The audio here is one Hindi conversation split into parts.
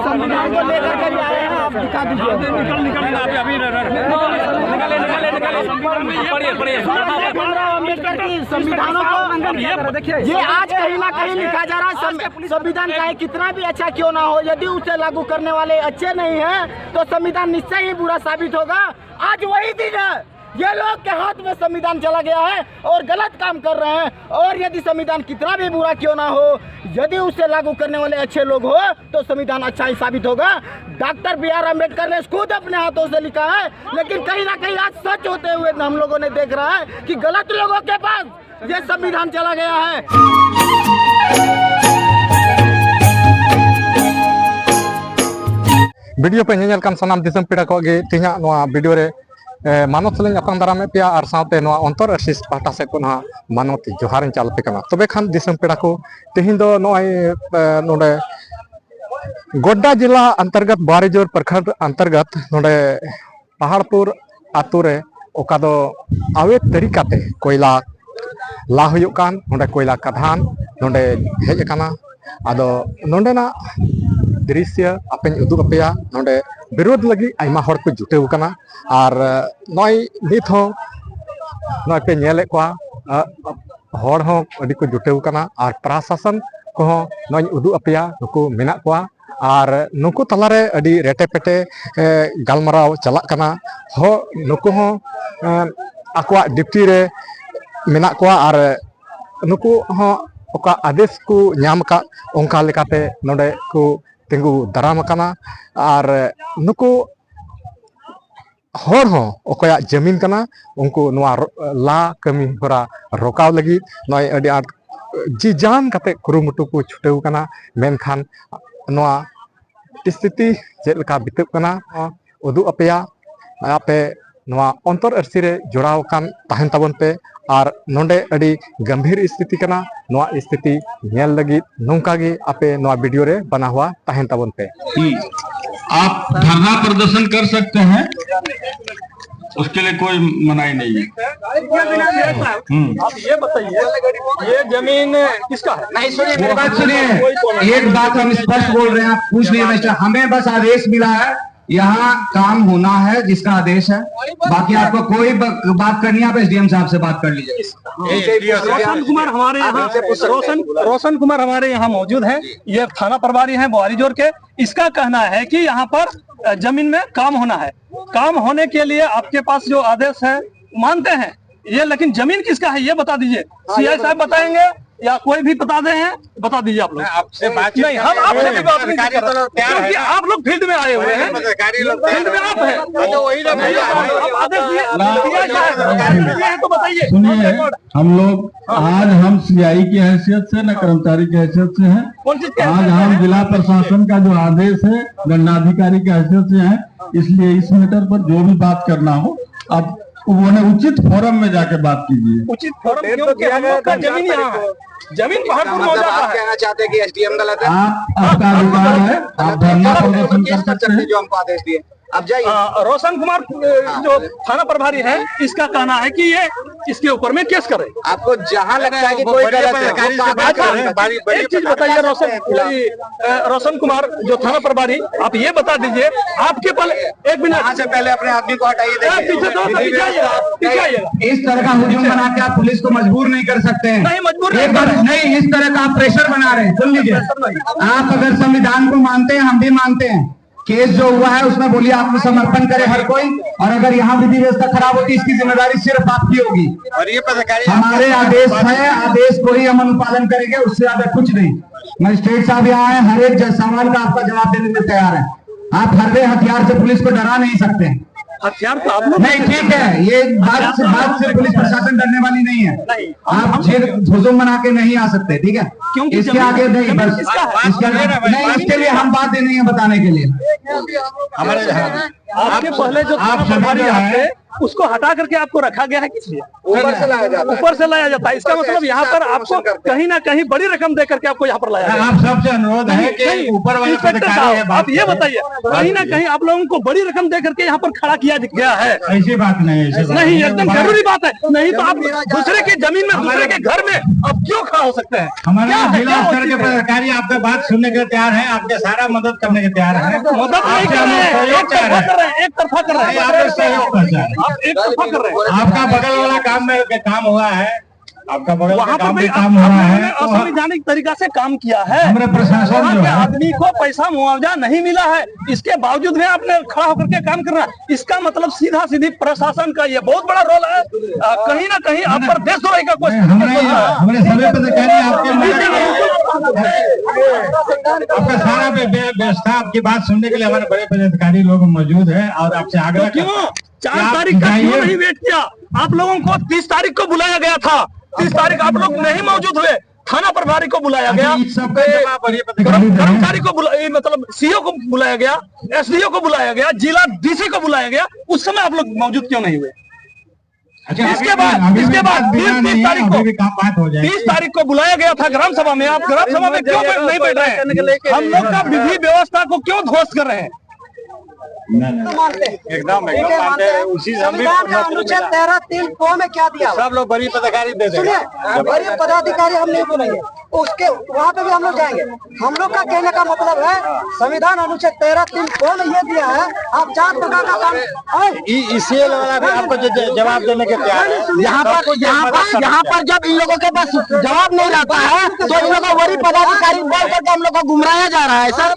संविधान को लेकर के आए हैं, आप दिखा अम्बेडकर की संविधानों को देखिए, ये आज कहीं ना कहीं लिखा जा रहा है संविधान चाहे कितना भी अच्छा क्यों ना हो, यदि उसे लागू करने वाले अच्छे नहीं हैं तो संविधान निश्चय ही बुरा साबित होगा। आज वही दिन है, ये लोग के हाथ में संविधान चला गया है और गलत काम कर रहे हैं। और यदि संविधान कितना भी बुरा क्यों ना हो, यदि उसे लागू करने वाले अच्छे लोग हो तो संविधान अच्छा ही साबित होगा। Doctor B.R. अम्बेडकर ने खुद अपने हाथों से लिखा है, लेकिन कहीं ना कहीं आज सच होते हुए हम लोगों ने देख रहा है कि गलत लोगों के पास ये संविधान चला गया है। वीडियो पे नेल कान सनाम दिसम पेड़ा को गे तिहा नोआ वीडियो रे मानव सलें अतंग दारामे पे और साथे नोआ अंतर अर्सिस पाटा से को ना मानवती जोहार चाल पे कना तबे खान दिसम पेड़ा को तिहिन दो नोय नोडे गोड्डा जिला अंतर्गत बारेजोर प्रखंड अंतर्गत नोडे पहाड़पुर आतु रे ओका दो अवैध तरीका ते कोयला ला हुयुक कान नोडे कोयला कधान नोडे हेज काना आदो नोडेना दृश्य आपन उदुग अपेया नोडे विरोध लगी आयमा हर को जुटेव काना और नय नित हो नय पे नेले को हर हो अडी को जुटेव काना और प्रशासन को नय उदुग अपेया नुकु मेना को और नुकु तलारे अडी रेटे पेटे गालमाराव चला काना हो नुकु हो आकवा डिप्टी रे मेना को और नुकु हो ओका आदेश को नाम का ओंका लेकाते नोडे को तिंगु दाराम काना और नुकु हर हो ओकया जमीन काना उनको नुआ ला कमी होरा रोकाव लगी नय अडी आट जी जान काते कुरुमुटु को छुटेव काना मेनखान नुआ स्थिति जेलका बितुक काना उदु अपेया आपे नुआ अंतर अर्सी रे जोड़ाव कान ताहन ताबन पे और नोडे अडी गंभीर स्थिति काना नोआ स्थिति नेल लगी नोंका गे आपे नोआ वीडियो रे बना हुआ ताहन ताबन पे आप धरना प्रदर्शन कर सकते हैं, उसके लिए कोई मनाही नहीं है। आप ये बताइए, ये जमीन किसका है? नहीं सुनिए, मेरी बात सुनिए, एक बात हम स्पष्ट बोल रहे हैं, आप पूछ नहीं, हमें बस आदेश मिला है, यहाँ काम होना है जिसका आदेश है, बाकी आपको कोई बात करनी है आप SDM साहब से बात कर लीजिए। रोशन कुमार हमारे यहाँ मौजूद हैं, ये थाना प्रभारी हैं बोआरीजोर के। इसका कहना है कि यहाँ पर जमीन में काम होना है, काम होने के लिए आपके पास जो आदेश है मानते हैं ये, लेकिन जमीन किसका है ये बता दीजिए। CI साहब बताएंगे या कोई भी बता दे हैं, बता दीजिए आप लोग। आपसे बात नहीं, हम आपसे भी बात नहीं कर रहे, क्योंकि आप लोग फील्ड में आए हुए हैं, फील्ड में आप हैं, तो बताइए। सुनिए, हम लोग आज हम CI की हैसियत से न कर्मचारी की हैसियत से हैं, आज हम जिला प्रशासन का जो आदेश है दंडाधिकारी की हैसियत से हैं, इसलिए इस मैटर पर जो भी बात करना हो आप उन्होंने उचित फोरम में जाके बात कीजिए। उचित फोरम क्योंकि हम लोग का जमीन यहाँ है, जमीन पहाड़पुर में आप कहना चाहते हैं कि SDM गलत है? आपका अधिकार है, आप धरना प्रदर्शन कर सकते हैं जो हमको आदेश दिए। अब जाइए। रोशन कुमार जो थाना प्रभारी है, इसका कहना है कि ये इसके ऊपर में केस करे। आपको जहाँ लगता है कि कोई गलत है, एक चीज बताइए रोशन कुमार जो थाना प्रभारी, आप ये बता दीजिए, आपके पल एक मिनट से पहले अपने आदमी को हटाइए। इस तरह का हुजूम बना के आप पुलिस को मजबूर नहीं कर सकते हैं। नहीं मजबूर नहीं, इस तरह का आप प्रेशर बना रहे हैं। सुन लीजिए, आप अगर संविधान को मानते हैं, हम भी मानते हैं, केस जो हुआ है उसमें बोलिए आत्मसमर्पण करे हर कोई, और अगर यहाँ विधि व्यवस्था खराब होती इसकी जिम्मेदारी सिर्फ आपकी होगी। और ये पदाधिकारी हमारे आदेश है, आदेश को ही हम अनुपालन करेंगे, उससे ज्यादा कुछ नहीं। मजिस्ट्रेट साहब यहाँ है, हर एक सवाल का आपका जवाब देने में तैयार है। आप हर हथियार से पुलिस को डरा नहीं सकते। हथियार तो आप लोग नहीं, ठीक है, ये बात से पुलिस प्रशासन डरने वाली नहीं है। आप हुजूम बना के नहीं आ सकते, ठीक है? क्योंकि इसके आगे नहीं, बस इसके लिए हम बातें नहीं है बताने के लिए। हमारे आपके पहले जो आप प्रभारी उसको हटा करके आपको रखा गया है किस लिए? ऊपर से लाया जाता है। इसका मतलब यहाँ पर आपको कहीं ना कहीं बड़ी रकम दे करके आपको यहाँ पर लाया जाता है। आप सबसे अनुरोध है कि ऊपर वाले अधिकारी है, आप ये बताइए, कहीं ना कहीं आप लोगों को बड़ी रकम दे करके यहाँ पर खड़ा किया गया है। ऐसी बात नहीं, नहीं, एकदम जरूरी बात है। नहीं तो आप दूसरे की जमीन में, दूसरे के घर में आप क्यों खड़ा हो सकते हैं? हमारे जिला स्तर के पदाधिकारी आपका बात सुनने के तैयार है, आपके सारा मदद करने के तैयार है। मदद नहीं कर रहे हैं, एक तरफा कर रहे हैं, एक तरफा कर रहे हैं, आप एक तरफा कर रहे हैं। आपका बगल वाला काम में काम हुआ है, आपका बगल वहाँ काम पर में काम हुआ है, असंवैधानिक तरीका से काम किया है। हमारे प्रशासन वहाँ जो के है, आदमी को पैसा मुआवजा नहीं मिला है, इसके बावजूद भी आपने खड़ा होकर के काम करना, इसका मतलब सीधा सीधी प्रशासन का ये बहुत बड़ा रोल है। कहीं ना कहीं आप पर देशद्रोही का कोई हमारे सभी पदाधिकारी आपका सारा व्यवस्था, आपकी बात सुनने के लिए हमारे बड़े पदाधिकारी लोग मौजूद है और आपसे आग्रह क्यों 4 तारीख का क्यों नहीं वेट किया? आप लोगों को 30 तारीख को बुलाया गया था, 30 तारीख आप लोग नहीं मौजूद हुए। थाना प्रभारी को बुलाया गया, कर्मचारी को मतलब सीओ को बुलाया गया, एसडीओ को बुलाया गया, जिला डीसी को बुलाया गया, उस समय आप लोग मौजूद क्यों नहीं हुए? इसके बाद 30 तारीख को बुलाया गया था ग्राम सभा में, आप ग्राम सभा में क्यों नहीं बैठ रहे हैं? हम लोग का विधि व्यवस्था को क्यों ध्वस्त कर रहे हैं? एकदम मानते हैं। उसी अनुच्छेद 13(3) में क्या दिया? सब लोग बड़ी पदाधिकारी दे देंगे। बड़ी पदाधिकारी हम नहीं बोलेंगे, उसके वहाँ पे भी हम लोग जाएंगे। हम लोग का कहने का मतलब है संविधान अनुच्छेद 13(3) में ये दिया है, आप 4 प्रकार का काम इसीलिए वाला भी आपको जवाब देने के तैयार है। यहाँ पर जब इन लोगों के पास जवाब नहीं रहता है तो इन लोगों को बड़ी पदाधिकारी बोल करके हम लोग को गुमराया जा रहा है। सर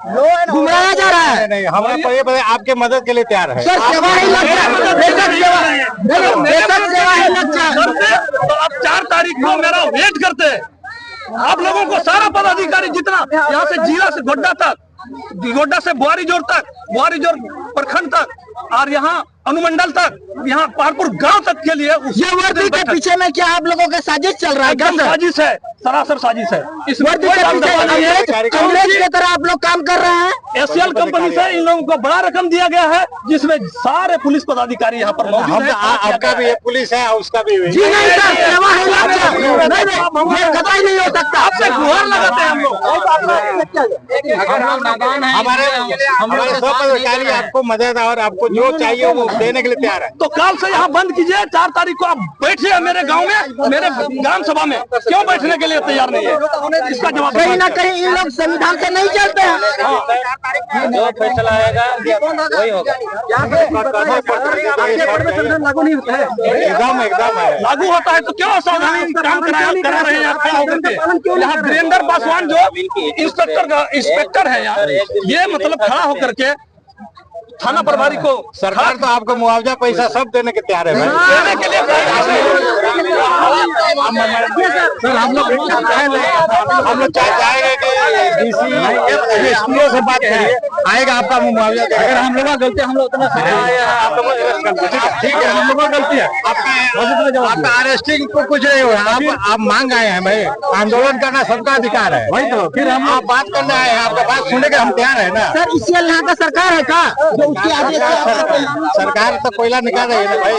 गुमराया जा रहा है। नहीं, हमारे आपके मदद के लिए तैयार है। सर सेवा ही लग तो आप 4 तारीख को मेरा वेट करते हैं। आप लोगों को सारा पदाधिकारी जितना यहाँ से जिला से गोड्डा तक, गोड्डा से बुआरी जोर तक, बुआरी जोर प्रखंड तक और यहाँ अनुमंडल तक, यहाँ पहाड़पुर गांव तक के लिए ये वर्दी के पीछे में क्या आप लोगों का साजिश चल रहा है? एकदम साजिश है, सरासर साजिश है। इस वर्दी के पीछे अंग्रेज की तरह आप लोग काम कर रहे हैं। एसएल कंपनी से इन लोगों को बड़ा रकम दिया गया है, जिसमें सारे पुलिस पदाधिकारी यहाँ पर मौजूद है। आपका भी ये पुलिस है, उसका भी जी नहीं सर, सेवा ही ये कतई नहीं हो सकता। आपसे गुहार लगाते हैं हम लोग। हमारे सब पदाधिकारी आपको मदद और आपको जो चाहिए वो देने के लिए तैयार है। तो कल से यहाँ बंद कीजिए। 4 तारीख को आप बैठिए मेरे गांव में, मेरे ग्राम सभा में। क्यों बैठने के लिए तैयार नहीं है? इसका जवाब कहीं ना कहीं इन लोग संविधान से नहीं चलते हैं। जो फैसला आएगा वही होगा। लागू नहीं होता है। एकदम है। लागू होता है तो क्यों असावधानी काम करा रहे हैं? खड़ा होकर यहाँ वीरेंद्र पासवान जो इंस्पेक्टर है यहाँ, ये मतलब खड़ा होकर के थाना प्रभारी को सरकार तो आपको मुआवजा पैसा सब देने के तैयार है भाई। देने के लिए सर हम लोग चाहेंगे कि डीसी से बात करिए, आएगा आपका मुआवजा। अगर हम लोग गलती हम लोग उतना ठीक है, हम लोग गलती है। आपका अरेस्टिंग को कुछ नहीं हुआ, आप मांग आए हैं भाई। आंदोलन करना सबका अधिकार है, वही तो। फिर हम आप बात करने आए हैं, आपका बात सुनने के हम तैयार है ना। सर इससे यहाँ का सरकार है का जो उसकी आदेश सरकार तो कोयला निकाल रही है ना भाई।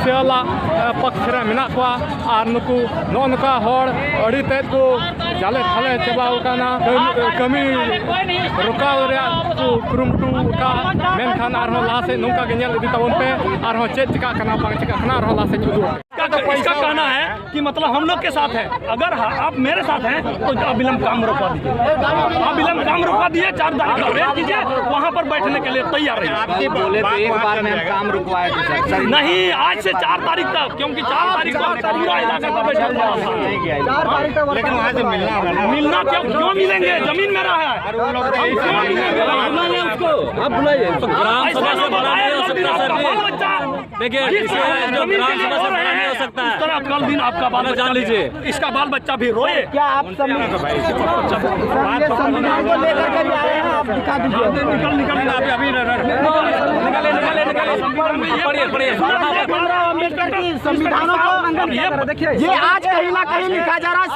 सेला पक्ष रे मेना कोआ आर नुकु नोनका हड़ अड़ी तेज को जाले थाले चबाव काना कमी रुकाव रे को कुरुमटू का मेनखान आरो लासे नुका के नेल इदी तवन पे आरो चेक चिका कना बांग चिका कना आरो लासे चुदु इसका कहना है कि मतलब हम लोग के साथ है, अगर आप मेरे साथ हैं तो अविलंब काम रुकवा दीजिए, अविलंब काम रुकवा दिए, 4 तारीख का वेट कीजिए, वहाँ पर बैठने के लिए तैयार रहिए। बोले तो एक बार में हम काम रुकवाए थे सर। नहीं, आज से 4 तारीख तक, क्योंकि 4 तारीख को पूरा इलाका का बैठा हुआ था। लेकिन वहाँ से मिलना क्यों मिलेंगे? जमीन मेरा है, उसको आप बुलाइए। कल दिन आपका बाल जान लीजिए, इसका बाल बच्चा भी रोए। क्या आप संविधान को लेकर के भी आए हैं? आप दिखा दीजिए। अम्बेडकर की संविधानों को देखिए, ये आज कहीं ना कहीं लिखा जा रहा है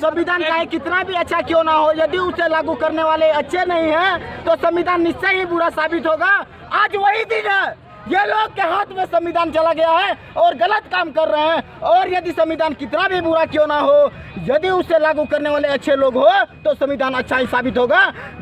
संविधान चाहे कितना भी अच्छा क्यों ना हो, यदि उसे लागू करने वाले अच्छे नहीं हैं तो संविधान निश्चय ही बुरा साबित होगा। आज वही दिन है, ये लोग के हाथ में संविधान चला गया है और गलत काम कर रहे हैं। और यदि संविधान कितना भी बुरा क्यों ना हो, यदि उसे लागू करने वाले अच्छे लोग हो तो संविधान अच्छा ही साबित होगा।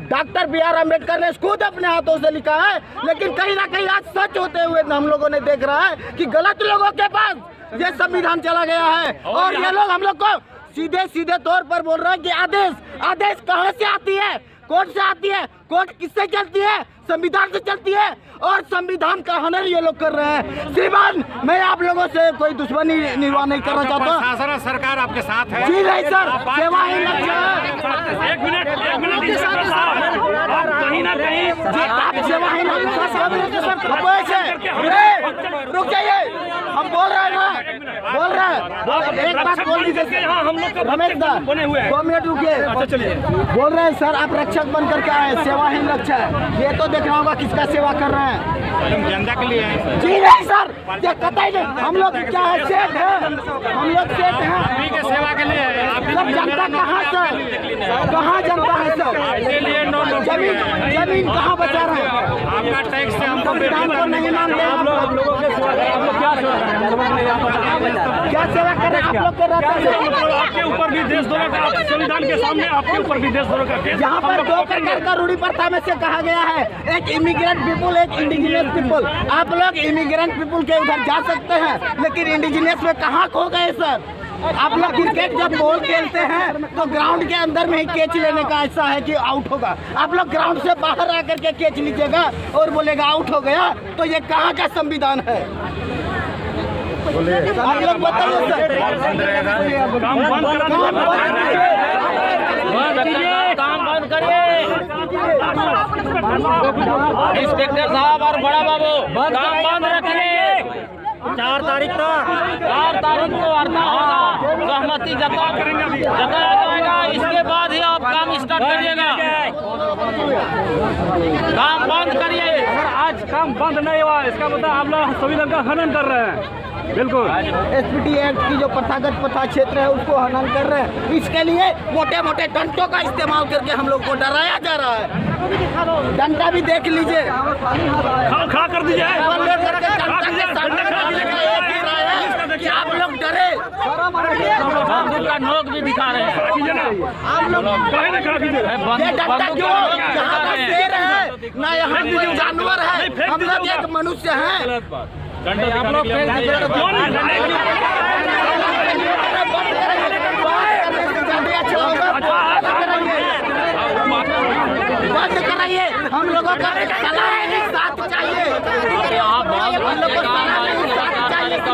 Doctor B.R. अम्बेडकर ने खुद अपने हाथों से लिखा है, लेकिन कहीं ना कहीं आज सच होते हुए हम लोगों ने देख रहा है कि गलत लोगों के पास ये संविधान चला गया है। और ये लोग हम लोग को सीधे सीधे तौर पर बोल रहे हैं कि आदेश कहाँ से आती है, कोर्ट से आती है, कोर्ट किससे चलती है? संविधान से चलती है। और संविधान का हनन ये लोग कर रहे हैं। श्रीमान, मैं आप लोगों से कोई दुश्मनी निर्वाह नहीं करना चाहता। सरकार आपके साथ है जी नहीं सर, सेवा ही लक्ष्य है। एक मिनट कहीं ना कहीं आप सेवा ही रुक जाइए, हम बोल रहे हैं ना, एक बात बोल दीजिए। हम लोग रमेश दा, 2 मिनट रुकिए। अच्छा चलिए, बोल रहे हैं सर, आप रक्षक बन करके आए, सेवा ही लक्ष्य है। ये तो देखना होगा किसका सेवा कर रहे हैं। जनता के लिए है। जी नहीं सर, ये कतई नहीं। हम लोग क्या है, सेठ है, हम लोग सेठ हैं। सेवा के लिए सब जनता कहाँ सर, कहाँ जनता है सर? जमीन कहाँ बचा रहे हैं? आपका टैक्स से हम संविधान को नहीं मानते आप लोग। क्या सेवा कर रहे हैं आप लोग? कर रहे हैं आपके ऊपर भी देशद्रोह का, संविधान के सामने आपके ऊपर भी देशद्रोह का केस। यहाँ पर 2 प्रकार का रूढ़ी प्रथा में से कहा गया है, एक इमिग्रेंट पीपुल, एक इंडिजिनियस पीपुल। आप लोग इमिग्रेंट पीपुल के उधर जा सकते हैं, लेकिन इंडिजिनियस में कहाँ खो गए सर? आप लोग क्रिकेट जब बॉल खेलते हैं तो ग्राउंड के अंदर में ही कैच लेने का ऐसा है कि आउट होगा। आप लोग ग्राउंड से बाहर आकर के कैच लीजिएगा और बोलेगा आउट हो गया, तो ये कहाँ का संविधान है? आप लोग बताइए सर। काम बंद करिए। इंस्पेक्टर साहब और बड़ा बाबू, काम बंद रखिए। 4 तारीख तक, 4 तारीख को हड़ताल होगा, सहमति जताया जाएगा। इसके बाद ही आप काम स्टार्ट करिएगा। काम बंद करिए। आज काम बंद नहीं हुआ, इसका मतलब आप लोग संविधान का हनन कर रहे हैं। बिल्कुल, SPT एक्ट की जो प्रथागत प्रथा क्षेत्र है उसको हनन कर रहे हैं। इसके लिए मोटे मोटे डंडों का इस्तेमाल करके हम लोग को डराया जा रहा है। डंडा भी देख लीजिए, खड़ा कर दीजिए। कि आप लोग डरे, का नोक भी दिखा रहे हैं। आप लोग ये डंडा क्यों? यहाँ का शेर है ना, यहाँ कोई जानवर है, हम लोग एक मनुष्य हैं। आप लोग बंद कराइए। हम लोगों का सलाह है, साथ चाहिए। हम लोग को सलाह है, साथ चाहिए।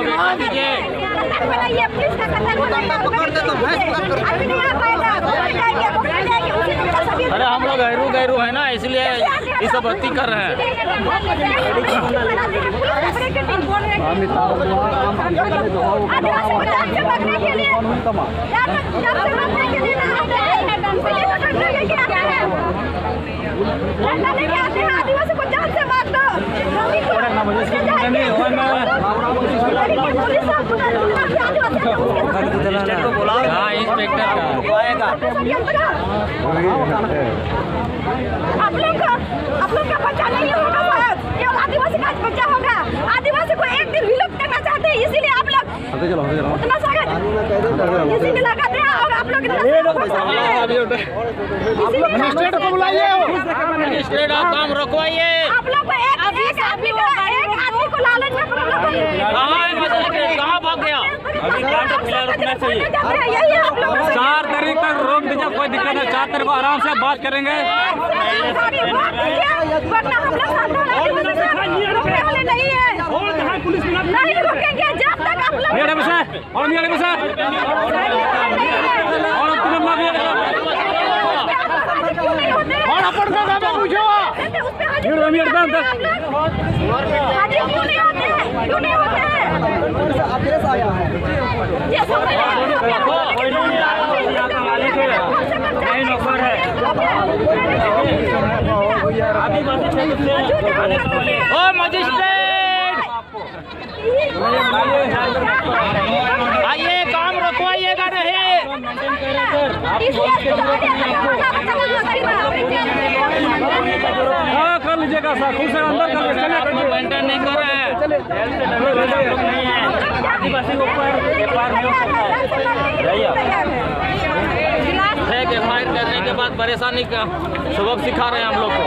अरे हम लोग गैरू है ना, इसलिए ये सब भर्ती कर रहे हैं। आदिवासी को जान से मार दो। आप लोग का बच्चा नहीं होगा, केवल आदिवासी का बच्चा होगा। आदिवासी को एक दिन विलुप्त करना चाहते उतना स्वागत इसी के लगाते हैं और आप लोग मजिस्ट्रेट को बुलाइए, मजिस्ट्रेट आप काम रोकवाइए। आप लोग को एक आदमी को लालच में पकड़ लो। कहाँ है मजिस्ट्रेट, कहाँ भाग गया? अभी तो फिलहाल रुकना चाहिए। यही है आप लोग 4 तारीख तक रोक दीजिए, कोई दिक्कत नहीं। 4 तारीख को आराम से बात करेंगे। वरना हम लोग रुकने वाले नहीं है, नहीं रुकेंगे जब तक आप लोग ओ मजिस्ट्रेट आइए, काम रोकवाइएगा नहीं। हाँ कर लीजिएगा सर, खुद से अंदर कर मेंटेन नहीं कर रहे हैं। आदिवासी के ऊपर FIR नहीं हो सकता है। FIR करने के बाद परेशानी का सबक सिखा रहे हैं हम लोग को।